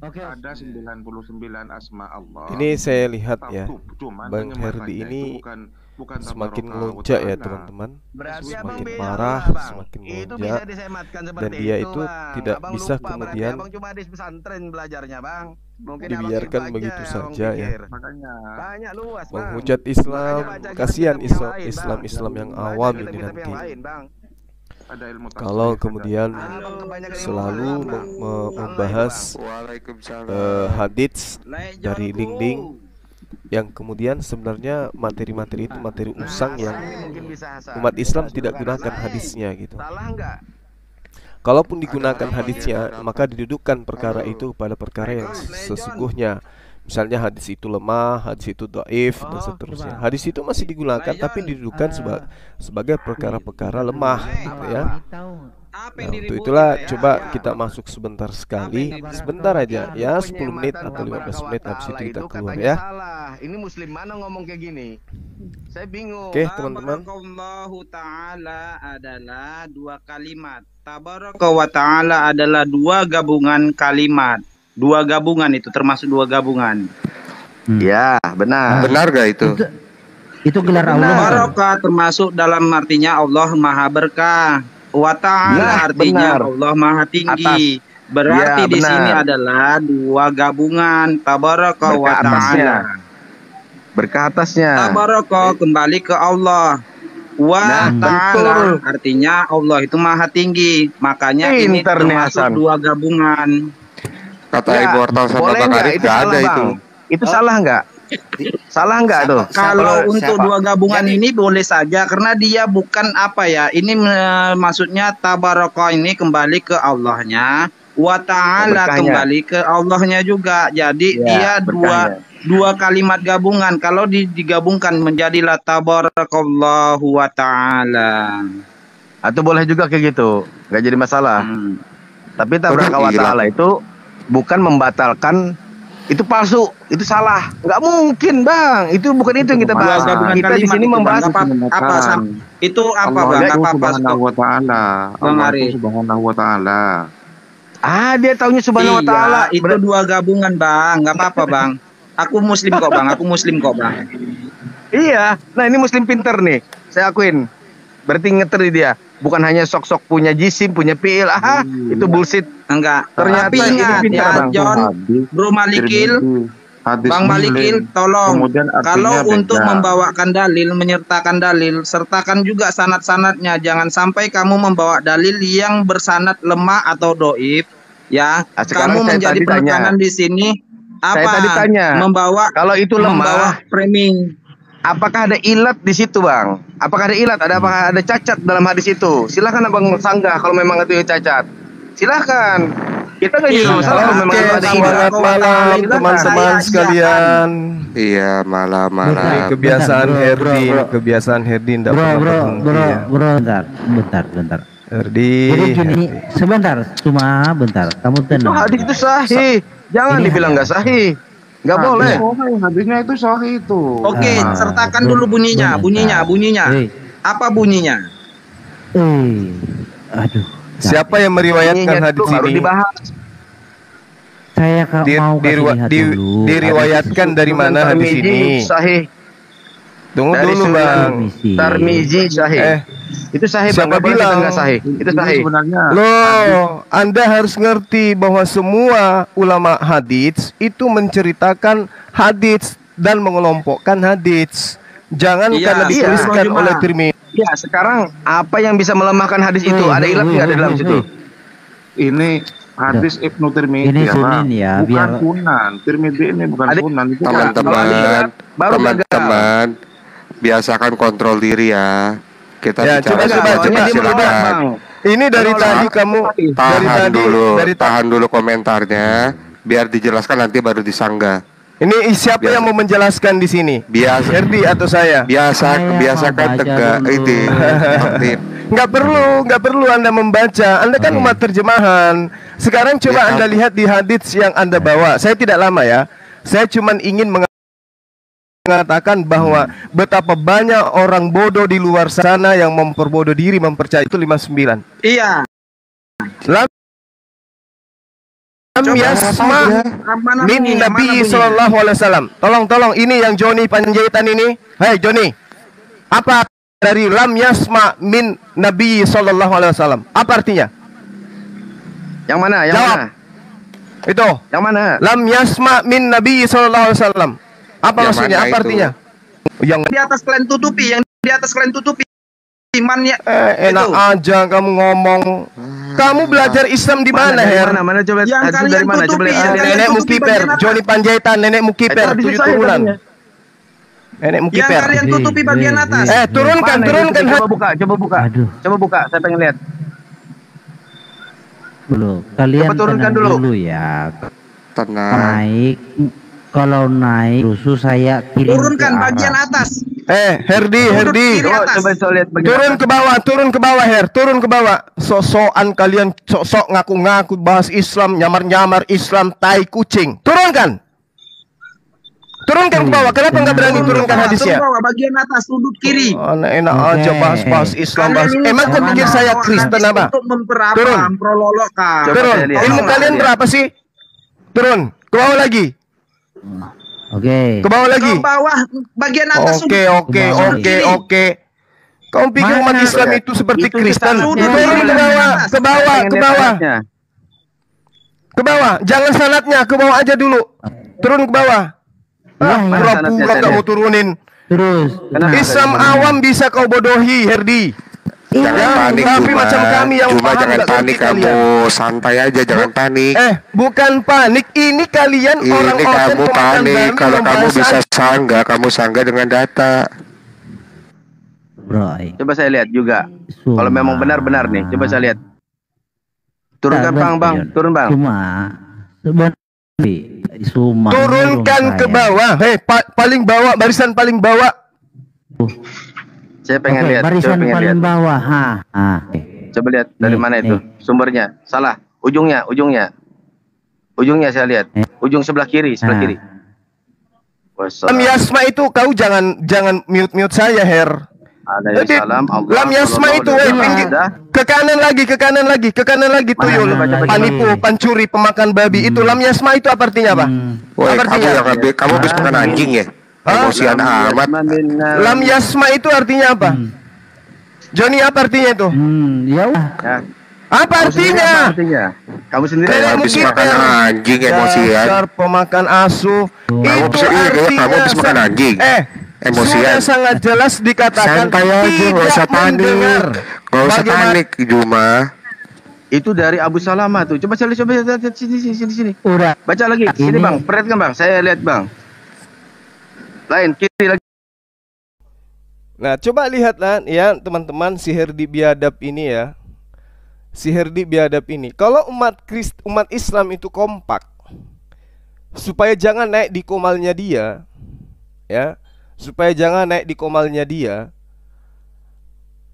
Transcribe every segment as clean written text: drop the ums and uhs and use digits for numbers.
Oke. Ada 99 asma Allah. Ini saya lihat ya, Cuman Bang Herdi penyebutannya ini itu bukan semakin tabaraka wa melonjak ya ta'ala. teman-teman. Berarti abang Semakin beda marah, dulu, Bang. semakin Itu bisa melonjak, disematkan dan seperti dia itu, itu Bang. tidak Abang bisa lupa berarti kemudian abang cuma di pesantren belajarnya, Bang. Mungkin abang itu dibiarkan aja begitu yang abang saja ya. pikir. Makanya Banyak luas, Bang. Menghujat Makanya Islam, baca kasihan kitab-kitab yang lain, Bang. Islam yang Baca awam ini kitab-kitab nanti. yang lain, Bang. ada ilmu Kalau tasrif, kemudian Abang kebanyakan ilmu selalu kalam, Bang. Salah itu, membahas Bang. Waalaikumsalam. hadits dari Ling-Ling yang kemudian sebenarnya materi-materi itu materi usang yang Hasan ini mungkin bisa Hasan. umat Islam tidak Bukan gunakan lain. hadisnya gitu. Salah enggak? Kalaupun digunakan Ada hadisnya, apa? maka didudukkan perkara itu kepada perkara yang sesungguhnya. Misalnya hadis itu lemah, hadis itu dhaif, dan seterusnya. Hadis itu masih digunakan tapi didudukkan sebagai perkara-perkara lemah gitu ya. Apa Nah, yang untuk diributin? itulah ya? coba Ya. kita masuk sebentar sekali, sebentar aja ya, 10 menit atau 15 menit habis itu kita keluar katanya ya. salah. Ini muslim mana ngomong kayak gini? Saya bingung. Oke, teman-teman. Tabarakallahu ta'ala adalah dua kalimat. Tabaraka wa ta'ala adalah dua gabungan kalimat. Dua gabungan itu termasuk dua gabungan. Ya, benar. Benar gak itu? Itu gelar Allah. Barokah termasuk dalam artinya Allah Maha Berkah. Wa ta'ala Nah, artinya benar. Allah Maha Tinggi. Atas. Berarti Ya, di benar. sini adalah dua gabungan. Tabaraka wa Berkah atasnya. ta'ala. Berkah atasnya. Tabaraka kembali ke Allah. Wa Nah, ta'ala betul. artinya Allah itu Maha Tinggi. Makanya ini Pinter nih, termasuk Hasan. dua gabungan. Kata Ya, Immortal sama boleh Bang nggak? Arif Itu gak salah, ada Bang. itu. Itu salah nggak? Salah nggak tuh? Kalau untuk siapa? dua gabungan ini boleh saja karena dia bukan apa ya. Ini maksudnya tabaraka ini kembali ke Allahnya, wa ta'ala Berkahnya. kembali ke Allahnya juga. Jadi Ya, dia berkahnya. dua kalimat gabungan. Kalau digabungkan menjadilah tabarakallahu wa ta'ala. Atau boleh juga kayak gitu, nggak jadi masalah. Tapi tabaraka wa Gila. ta'ala itu bukan membatalkan, itu palsu, itu salah, nggak mungkin Bang. Itu bukan itu yang kita Dua bahas. gabungan Kita di kalimat sini itu, Bang. membahas apa itu apa Allah Bang? itu Apa subhanahu wa ta'ala. Bang Allah Arif. itu subhanahu wa ta'ala. dia taunya subhanahu wa ta'ala. Iya, itu dua gabungan Bang, nggak apa-apa Bang. Aku muslim kok Bang, aku muslim kok Bang. Iya, nah ini muslim pinter nih, saya akuin. Berarti ngeter dia, bukan hanya sok-sok punya jisim, punya fiil. Itu bullshit. Enggak. Ternyata Tapi ini ingat pintar, ya, Bang. John, Bro Malikil, Bang Malikil, tolong. Kemudian Kalau artinya untuk beda. membawakan dalil, menyertakan dalil, sertakan juga sanad-sanadnya. Jangan sampai kamu membawa dalil yang bersanad lemah atau doib. Ya, Nah, sekarang kamu saya menjadi tadi tanya. penekanan di sini. Saya Apa? tadi tanya, Membawa kalau itu membawa lemah, framing. apakah ada ilat di situ, Bang? Apakah ada ilat? Apakah ada cacat dalam hadis itu? Silahkan Abang sanggah kalau memang itu cacat. Silahkan. Kita nggak jadi Iya. masalah kalau memang Oke, itu ada ilat. semangat malam Silakan. teman-teman Saya sekalian. Iya, Ini malam-malam. kebiasaan Bentar, bro, Herdin, bro. kebiasaan Herdin tidak Bro, pernah bro, berhenti bro, ya. bro, bentar. Jadi Herdin, gini, sebentar, cuma bentar. Kamu Itu tenang. hadis itu sahih. Jangan Ini dibilang nggak sahih. Nggak Hadis boleh. sahih, hadisnya itu sahih itu. Oke, Ah, sertakan bro, dulu bunyinya, bentar. bunyinya. Apa bunyinya? Aduh. siapa yang meriwayatkan Bunyinya hadis itu harus ini? dibahas. Saya mau kasih lihat dulu. Diriwayatkan dari mana hadis Tirmizi ini? sahih. Tunggu Dari dulu Sunan Bang. Tarmizi sahih. Itu sahih, Bang. siapa Nggak boleh kita bilang? nggak sahih. Itu Ini sahih. sebenarnya Loh, Anda harus ngerti bahwa semua ulama hadits itu menceritakan hadits dan mengelompokkan hadits. Jangan Iya, karena iya, dituliskan Bang. oleh Tirmidzi. Ya, sekarang apa yang bisa melemahkan hadis itu? Ada ilat nggak ada dalam situ? ini hadis Ibnu Tirmidzi Ini ya, sunan Bang. ya, Bukan biar- Sunan. Tirmidzi ini bukan Ada- Sunan. Itu Teman-teman, baru gagal. teman-teman, biasakan kontrol diri ya. Kita Ya, bicara coba, sebentar, coba, Dia coba. menolak, silakan. Bang. Ini dari Menolak. tadi kamu dari tadi Tahan dulu komentarnya, biar dijelaskan nanti baru disanggah. Ini siapa Biasa. yang mau menjelaskan di sini? Biasa, Herdi atau saya? biasa, Saya biasakan mau baca tegak dulu. itu. Tertib. Nggak perlu Anda membaca. Anda kan umat terjemahan. Sekarang coba Ya, Anda lihat di hadits yang Anda bawa. Saya tidak lama ya. Saya cuman ingin mengatakan bahwa betapa banyak orang bodoh di luar sana yang memperbodoh diri mempercayai itu 59. Iya. Lalu yasma Mana min bunyinya? Mana Nabi bunyinya? sallallahu alaihi wasallam. Tolong ini yang Joni Panjaitan ini. Hei Joni. Apa dari lam yasma min Nabi sallallahu alaihi wasallam? Apa artinya? Yang mana? Yang Jawab. mana? Itu. Yang mana? Lam yasma min Nabi sallallahu alaihi wasallam. Apa Yang maksudnya? mana Apa itu? artinya? Yang Di atas kalian tutupi, yang di atas kalian tutupi. Imannya enak itu. aja kamu ngomong. Kamu belajar Islam di mana, dari Her? Mana? Mana coba? Yang Hadis kalian dari mana? Coba tutupi, lihat. yang kalian Nenekmu tutupi kiper, bagian atas. Joni Panjaitan, nenekmu kiper, Hadis 7 saya turunan. tadinya. Nenekmu Yang kiper. kalian tutupi bagian atas. Turunkan, Mana itu? turunkan. Coba buka, coba buka. Aduh. Coba buka, saya pengen lihat. Dulu. Kalian Coba turunkan tenang dulu. dulu ya. Tenang. Naik. Kalau naik rusuh saya kirim Turunkan ke bagian arah. atas. Herdi. Kiri Coba, atas. coba saya lihat bagian Turun atas. ke bawah, Her. Turun ke bawah. Sok-sokan kalian, sok-sok ngaku-ngaku bahas Islam, nyamar-nyamar Islam, tai kucing. Turunkan. Turunkan ke bawah. Kenapa nggak berani turunkan hadisnya? Turun bawah, bagian atas sudut kiri. Enak Oke. aja bahas Islam, bahas. Kalian ini Emang kau sama pikir mana? saya Kristen apa? Untuk memperapa, Turun. memperolokkan. Coba Turun. saya lihat. Ilmu Coba kalian saya lihat. berapa sih? Turun. Ke bawah lagi. Oke. Ke bawah lagi. Ke bawah, bagian atas sudut Oke. Kamu pikir umat Mana? Islam itu seperti Itu Kristen? sanad. Turun ke bawah, ke bawah, Pengen ke lihat bawah, ayatnya. ke bawah. Jangan sanatnya, ke bawah aja dulu. Turun ke bawah. Iya, iya. Pura-pura Sanadnya, kamu turunin. Terus. Kenapa? Islam awam bisa kau bodohi, Herdi. Jangan Ya, panik tapi Juma. macam kami yang Juma paham jangan nggak panik ngerti kamu. Santai aja, jangan panik. Bukan panik. Ini kalian Ini orang-orang kamu pemakan panik. babi Kalau kamu membahas bisa sanggah, kamu sanggah dengan data. Bro. Coba saya lihat juga. Kalau memang benar-benar nih, coba saya lihat. Turunkan bang, turun bang. Cuma sebentar. Suma. turunkan ke bawah. Paling bawah, barisan paling bawah. Saya pengen Oke, lihat. Coba barisan pengen paling lihat. bawah. Coba lihat dari Nih, mana itu nih. sumbernya. Salah. Ujungnya. Ujungnya saya lihat. Ujung sebelah kiri, sebelah Nah. kiri. Lam Yasma itu kau jangan mute saya, Her. Salam Allah. Lam Yasma itu, pinggir. Ke kanan lagi tuyul. Penipu, pencuri, pemakan babi. Itu Lam Yasma itu apa artinya, Pak? Woi, Apa artinya? kamu habis makan anjing ya? Emosian amat. Lam Yasma itu artinya apa? Joni, apa artinya itu? Ya udah. Ya. Apa artinya? Kamu sendiri Kayak apa Habis artinya? makan anjing emosian. Dasar pemakan asuh. Kamu Itu kamu habis makan anjing. Emosian. Sudah sangat jelas dikatakan Santai aja, nggak usah panik. mendengar. Nggak usah Bagaimana- panik, Juma. Itu dari Abu Salama tuh. Coba saya lihat, sini. Udah. Baca lagi. Sini Ini- bang, perhatikan bang. Saya lihat bang. Lain kiri lagi. Nah, coba lihatlah ya teman-teman, si Herdi biadab ini ya. Si Herdi biadab ini. Kalau umat Islam itu kompak, supaya jangan naik di komalnya dia, ya. Supaya jangan naik di komalnya dia.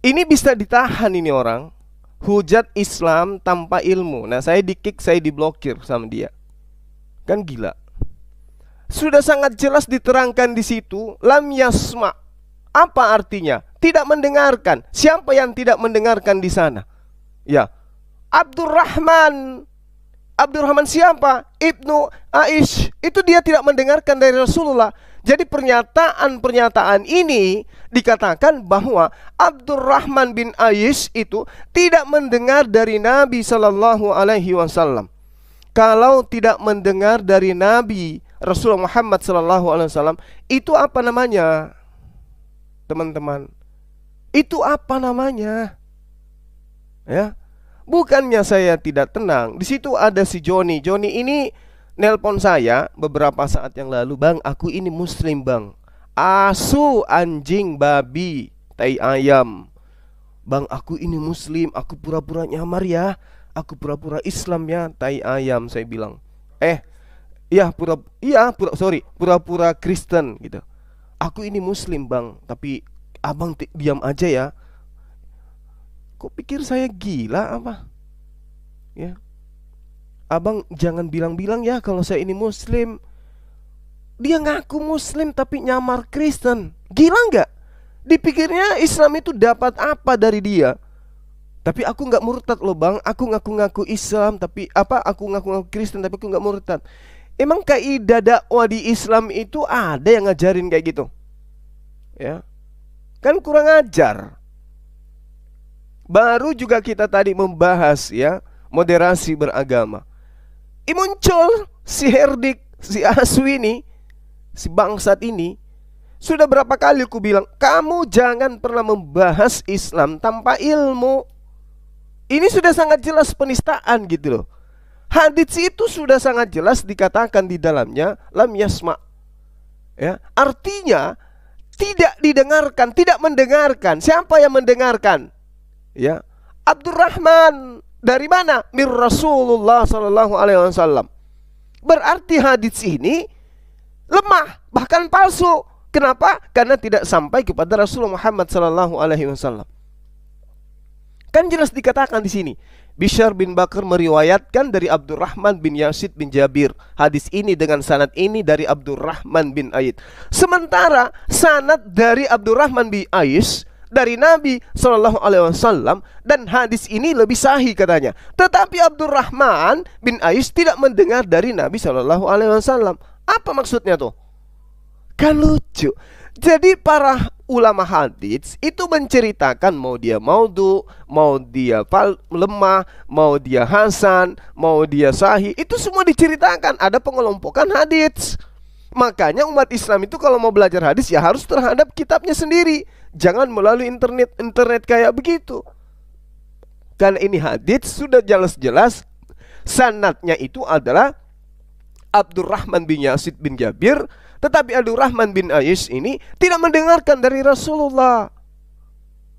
Ini bisa ditahan ini orang. Hujat Islam tanpa ilmu. Nah, saya di-kick, saya diblokir sama dia. Kan gila. Sudah sangat jelas diterangkan di situ, lam yasma. Apa artinya? Tidak mendengarkan. Siapa yang tidak mendengarkan di sana? Ya, Abdurrahman siapa? Ibnu Aish. Itu dia tidak mendengarkan dari Rasulullah. Jadi pernyataan ini dikatakan bahwa Abdurrahman bin Aish itu tidak mendengar dari Nabi Sallallahu Alaihi Wasallam. Kalau tidak mendengar dari Nabi Rasulullah Muhammad Sallallahu Alaihi Wasallam, itu apa namanya, teman-teman? Itu apa namanya? Ya, bukannya saya tidak tenang. Di situ ada si Joni. Joni ini nelpon saya beberapa saat yang lalu, bang, aku ini muslim bang, asu anjing babi tai ayam, bang, aku ini muslim, aku pura-pura nyamar ya, aku pura-pura Islam ya, tai ayam. Saya bilang, pura-pura Kristen gitu. Aku ini muslim bang, tapi abang diam aja ya. Kok pikir saya gila apa? Ya, abang jangan bilang-bilang ya kalau saya ini muslim. Dia ngaku muslim tapi nyamar Kristen. Gila nggak? Dipikirnya Islam itu dapat apa dari dia? Tapi aku nggak murtad loh bang. Aku ngaku-ngaku Islam, tapi aku ngaku-ngaku Kristen, tapi aku nggak murtad. Emang kaidah dakwah di Islam itu ada yang ngajarin kayak gitu? Ya, kan kurang ajar. Baru juga kita tadi membahas ya moderasi beragama. Muncul si Herdik, si Aswi ini, si bangsat ini. Sudah berapa kali aku bilang, kamu jangan pernah membahas Islam tanpa ilmu. Ini sudah sangat jelas penistaan gitu loh. Hadits itu sudah sangat jelas dikatakan di dalamnya lam yasma. Ya, artinya tidak didengarkan, tidak mendengarkan. Siapa yang mendengarkan? Ya, Abdurrahman dari mana? Mir Rasulullah sallallahu alaihi wasallam. Berarti hadits ini lemah, bahkan palsu. Kenapa? Karena tidak sampai kepada Rasulullah Muhammad sallallahu alaihi wasallam. Kan jelas dikatakan di sini. Bishr bin Bakar meriwayatkan dari Abdurrahman bin Yazid bin Jabir. Hadis ini dengan sanad ini dari Abdurrahman bin Aid. Sementara sanad dari Abdurrahman bin Ais dari Nabi Shallallahu Alaihi Wasallam, dan hadis ini lebih sahih katanya. Tetapi Abdurrahman bin Ais tidak mendengar dari Nabi Shallallahu Alaihi Wasallam. Apa maksudnya tuh? Kan lucu. Jadi para ulama hadits itu menceritakan mau dia maudhu, mau dia lemah, mau dia hasan, mau dia sahih, itu semua diceritakan. Ada pengelompokan hadits. Makanya umat Islam itu kalau mau belajar hadis ya harus terhadap kitabnya sendiri. Jangan melalui internet kayak begitu. Karena ini hadits sudah jelas-jelas sanadnya itu adalah Abdurrahman bin Yazid bin Jabir. Tetapi Abdurrahman bin Ais ini tidak mendengarkan dari Rasulullah.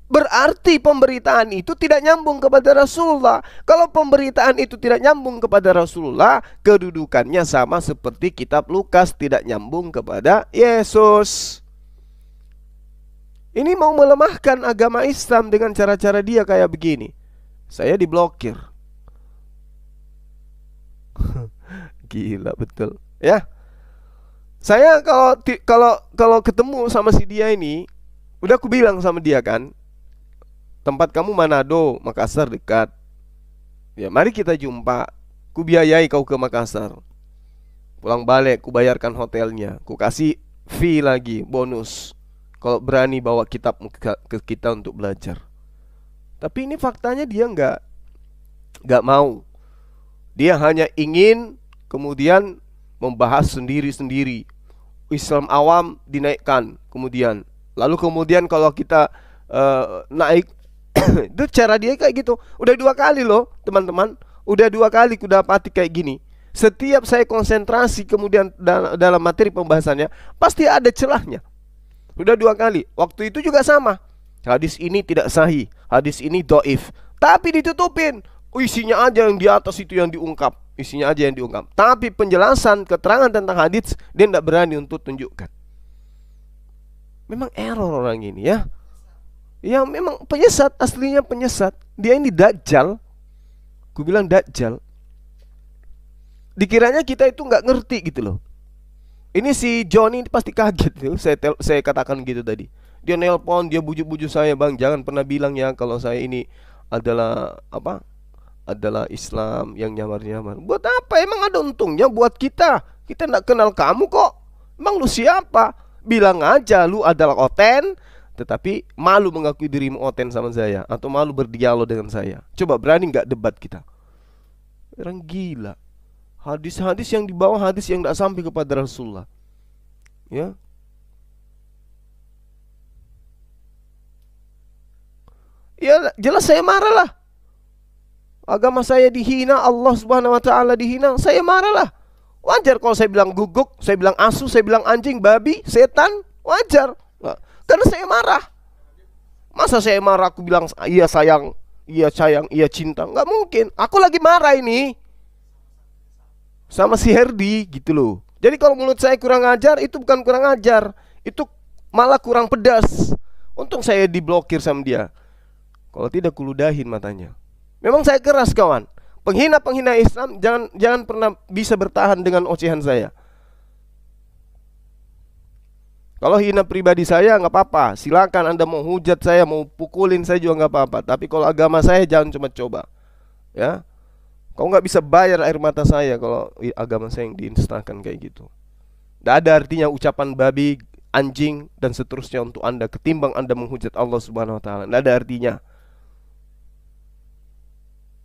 Berarti pemberitaan itu tidak nyambung kepada Rasulullah. Kalau pemberitaan itu tidak nyambung kepada Rasulullah, kedudukannya sama seperti kitab Lukas tidak nyambung kepada Yesus. Ini mau melemahkan agama Islam dengan cara-cara dia kayak begini. Saya diblokir. Gila betul. Ya. Saya kalau ketemu sama si dia ini, udah aku bilang sama dia kan, tempat kamu Manado, Makassar dekat. Ya mari kita jumpa. Ku biayai kau ke Makassar. Pulang balik, ku bayarkan hotelnya. Ku kasih fee lagi, bonus. Kalau berani bawa kitab ke kita untuk belajar. Tapi ini faktanya dia nggak mau. Dia hanya ingin kemudian membahas sendiri-sendiri. Islam awam dinaikkan kemudian. Lalu kemudian kalau kita naik itu cara dia kayak gitu. Udah 2 kali loh teman-teman. Udah 2 kali ku dapati kayak gini. Setiap saya konsentrasi kemudian dalam materi pembahasannya pasti ada celahnya. Udah 2 kali. Waktu itu juga sama. Hadis ini tidak sahih, hadis ini dhaif. Tapi ditutupin. Isinya aja yang di atas itu yang diungkap. Isinya aja yang diungkap. Tapi penjelasan, keterangan tentang hadits dia tidak berani untuk tunjukkan. Memang error orang ini ya. Ya memang penyesat, aslinya penyesat. Dia ini dajjal. Gue bilang dajjal. Dikiranya kita itu nggak ngerti gitu loh. Ini si Johnny pasti kaget tuh. Saya katakan gitu tadi. Dia nelpon, dia bujuk-bujuk saya, bang jangan pernah bilang ya kalau saya ini adalah adalah Islam yang nyamar-nyamar. Buat apa? Emang ada untungnya buat kita? Kita tidak kenal kamu kok. Emang lu siapa? Bilang aja lu adalah Oten, tetapi malu mengakui dirimu Oten sama saya, atau malu berdialog dengan saya. Coba berani nggak debat kita? Orang gila. Hadis-hadis yang dibawa hadis yang tidak sampai kepada Rasulullah. Ya. Ya jelas saya marah lah. Agama saya dihina, Allah Subhanahu wa taala dihina, saya marahlah. Wajar kalau saya bilang guguk, saya bilang asu, saya bilang anjing, babi, setan, wajar. Karena saya marah. Masa saya marah aku bilang iya sayang, iya cinta? Nggak mungkin. Aku lagi marah ini sama si Herdi gitu loh. Jadi kalau mulut saya kurang ajar, itu bukan kurang ajar, itu malah kurang pedas. Untung saya diblokir sama dia. Kalau tidak kuludahin matanya. Memang saya keras kawan. Penghina-penghina Islam jangan pernah bisa bertahan dengan ocehan saya. Kalau hina pribadi saya nggak apa-apa, silakan Anda mau hujat saya, mau pukulin saya juga nggak apa-apa. Tapi kalau agama saya jangan cuma coba, ya. Kau nggak bisa bayar air mata saya kalau agama saya yang diinstakan kayak gitu. Tidak ada artinya ucapan babi, anjing dan seterusnya untuk Anda ketimbang Anda menghujat Allah Subhanahu Wa Taala. Tidak ada artinya.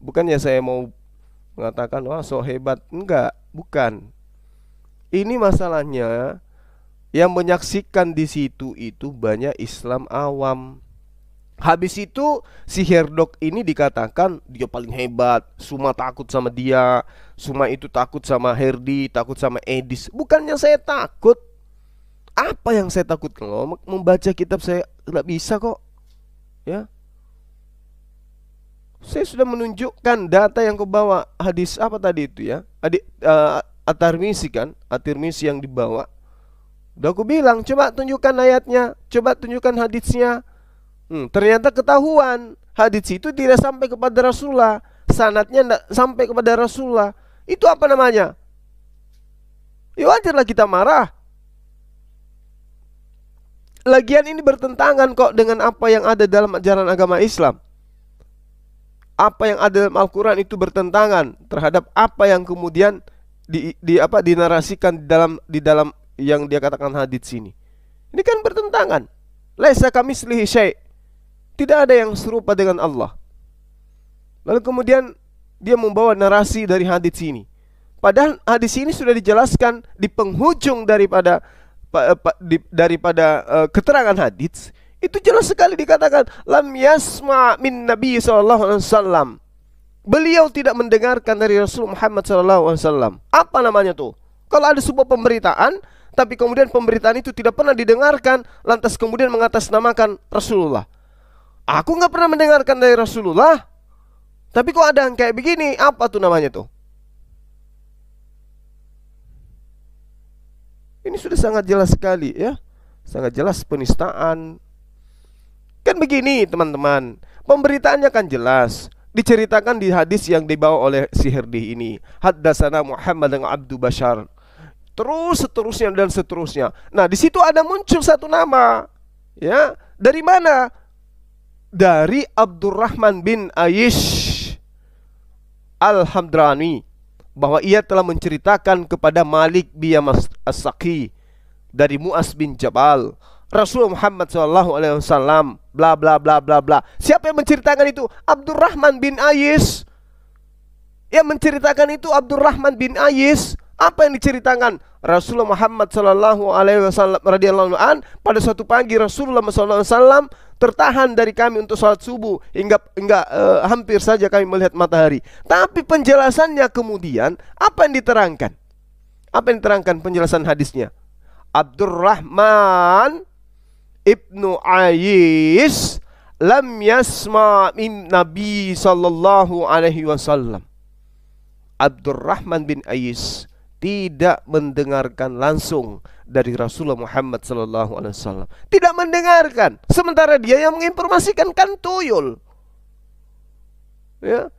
Bukannya saya mau mengatakan wah so hebat, enggak, bukan. Ini masalahnya. Yang menyaksikan di situ itu banyak Islam awam. Habis itu si Herdok ini dikatakan dia paling hebat, semua takut sama dia, semua itu takut sama Herdi, takut sama Edis. Bukannya saya takut. Apa yang saya takut? Kalau membaca kitab saya tidak bisa kok. Ya. Saya sudah menunjukkan data yang kau bawa. Hadis apa tadi itu ya? At-Tirmizi kan? At-Tirmizi yang dibawa. Udah aku bilang, coba tunjukkan ayatnya, coba tunjukkan hadisnya. Ternyata ketahuan hadis itu tidak sampai kepada Rasulullah, sanadnya tidak sampai kepada Rasulullah. Itu apa namanya? Ya wajarlah kita marah. Lagian ini bertentangan kok dengan apa yang ada dalam ajaran agama Islam. Apa yang ada dalam Al-Quran itu bertentangan terhadap apa yang kemudian dinarasikan di dalam yang dia katakan hadits ini. Ini kan bertentangan. Laisa kamitslihi syai'. Tidak ada yang serupa dengan Allah. Lalu kemudian dia membawa narasi dari hadits ini. Padahal hadis ini sudah dijelaskan di penghujung daripada keterangan hadits. Itu jelas sekali dikatakan lam yasma' min Nabi sallallahu alaihi wasallam. Beliau tidak mendengarkan dari Rasul Muhammad sallallahu alaihi wasallam. Apa namanya tuh? Kalau ada sebuah pemberitaan tapi kemudian pemberitaan itu tidak pernah didengarkan, lantas kemudian mengatasnamakan Rasulullah. Aku nggak pernah mendengarkan dari Rasulullah, tapi kok ada yang kayak begini? Apa tuh namanya tuh? Ini sudah sangat jelas sekali ya, sangat jelas penistaan. Kan begini teman-teman, pemberitaannya kan jelas. Diceritakan di hadis yang dibawa oleh si Herdi ini. Haddatsana Muhammad bin Abdu Bashar. Terus seterusnya dan seterusnya. Nah, di situ ada muncul satu nama. Ya, dari mana? Dari Abdurrahman bin Aish Al-Hamdrani, bahwa ia telah menceritakan kepada Malik bin As-Saqi dari Mu'az bin Jabal, Rasul Muhammad SAW, bla bla bla bla bla. Siapa yang menceritakan itu? Abdurrahman bin Aish. Yang menceritakan itu Abdurrahman bin Aish. Apa yang diceritakan? Rasulullah Muhammad sallallahu alaihi wasallam radhiyallahu an, pada suatu pagi Rasulullah sallallahu alaihi wasallam tertahan dari kami untuk salat subuh hingga hampir saja kami melihat matahari. Tapi penjelasannya kemudian apa yang diterangkan? Apa yang diterangkan penjelasan hadisnya? Abdurrahman ibnu Aish lam yasma' min Nabi sallallahu alaihi wasallam. Abdurrahman bin Aish tidak mendengarkan langsung dari Rasulullah Muhammad sallallahu alaihi wasallam. Tidak mendengarkan, sementara dia yang menginformasikan kan tuyul. Ya.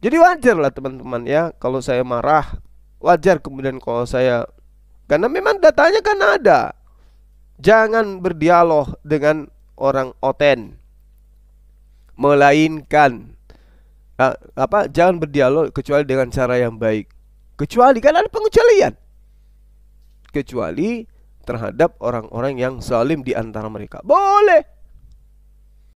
Jadi wajarlah teman-teman ya, kalau saya marah, wajar kemudian kalau saya, karena memang datanya kan ada. Jangan berdialog dengan orang oten, melainkan jangan berdialog kecuali dengan cara yang baik. Kecuali kan ada pengecualian, kecuali terhadap orang-orang yang zalim di antara mereka. Boleh.